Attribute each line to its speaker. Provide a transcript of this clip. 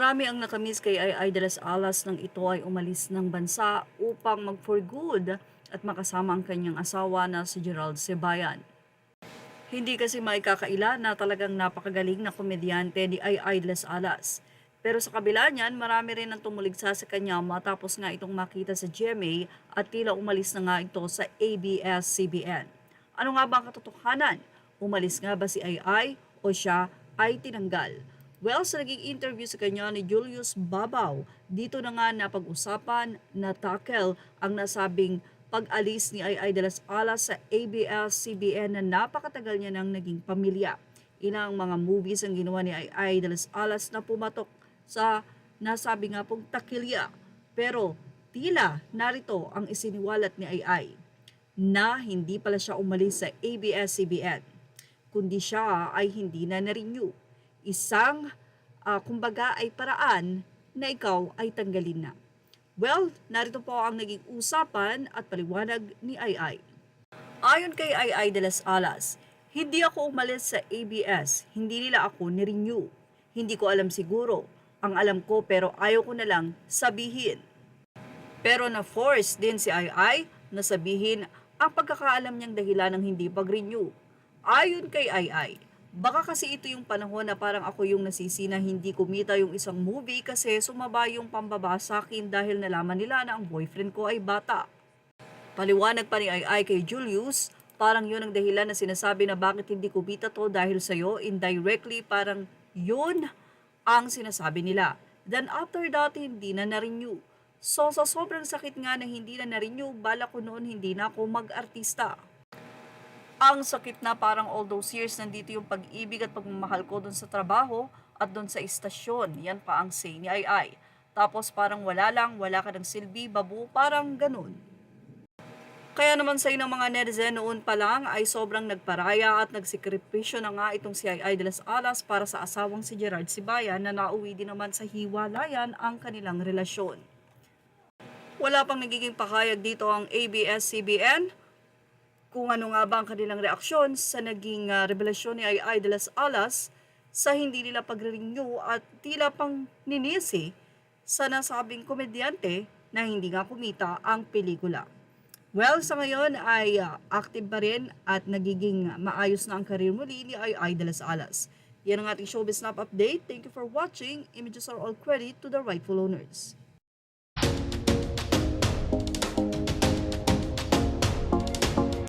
Speaker 1: Marami ang nakamiss kay Ay de las Alas nang ito ay umalis ng bansa upang mag-for good at makasama ang kanyang asawa na si Gerald Cebayan. Hindi kasi maikakaila na talagang napakagaling na komedyante ni Ay de las Alas. Pero sa kabila niyan, marami rin ang tumuligsa sa kanya matapos nga itong makita sa GMA at tila umalis na nga ito sa ABS-CBN. Ano nga ba ang katotohanan? Umalis nga ba si Ay o siya ay tinanggal? Well, sa naging interview sa kanya ni Julius Babaw, dito na nga napag-usapan na tackle ang nasabing pag-alis ni Ay de las Alas sa ABS-CBN na napakatagal niya nang naging pamilya. Ilang mga movies ang ginawa ni Ay de las Alas na pumatok sa nasabi nga pong takilya. Pero tila narito ang isiniwalat ni Ay na hindi pala siya umalis sa ABS-CBN, kundi siya ay hindi na na-renew. Isang, kumbaga ay paraan na ikaw ay tanggalin na. Well, narito po ang naging usapan at paliwanag ni Ay. Ayon kay Ay de las Alas, hindi ako umalis sa ABS, hindi nila ako ni-renew. Hindi ko alam siguro. Ang alam ko pero ayaw ko na lang sabihin. Pero na-force din si Ay na sabihin ang pagkakaalam niyang dahilan ng hindi pag-renew. Ayon kay Ay, baka kasi ito yung panahon na parang ako yung nasisi na hindi kumita yung isang movie kasi sumaba yung pambaba sa akin dahil nalaman nila na ang boyfriend ko ay bata. Paliwanag pa ni Ay kay Julius, parang yun ang dahilan na sinasabi na bakit hindi kumita to dahil sa'yo, indirectly parang yun ang sinasabi nila. Then after that, hindi na na-renew. So sa sobrang sakit nga na hindi na na-renew, bala ko noon hindi na ako mag-artista. Ang sakit na parang all those years nandito yung pag-ibig at pagmamahal ko doon sa trabaho at doon sa istasyon. Yan pa ang say ni Ay. Tapos parang wala lang, wala ka ng silbi, babu, parang ganun. Kaya naman sa ng mga netizen noon pa lang ay sobrang nagparaya at nagsikripisyo na nga itong si Ay de las Alas para sa asawang si Gerald Cebayan na nauwi din naman sa hiwalayan ang kanilang relasyon. Wala pang nagiging pahayag dito ang ABS-CBN kung ano nga ba ang kanilang reaksyon sa naging revelasyon ni Ay de las Alas sa hindi nila pag-renew at tila pang ninisi sa nasabing komedyante na hindi nga kumita ang pelikula. Well, sa ngayon ay active pa rin at nagiging maayos na ang career muli ni Ay de las Alas. Yan ang ating Showbiz Snap update. Thank you for watching. Images are all credit to the rightful owners.